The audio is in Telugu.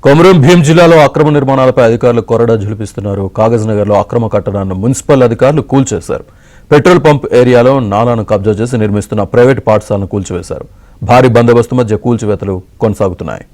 కొమరం భీం జిల్లాలో అక్రమ నిర్మాణాలపై అధికారులు కొరడా ఝులిపిస్తున్నారు. కాగజ్ నగర్ లో అక్రమ కట్టడాన్ని మున్సిపల్ అధికారులు కూల్చేశారు. పెట్రోల్ పంప్ ఏరియాలో నాలాను కబ్జా చేసి నిర్మిస్తున్న ప్రైవేట్ పాఠశాలను కూల్చివేశారు. భారీ బందోబస్తు మధ్య కూల్చివేతలు కొనసాగుతున్నాయి.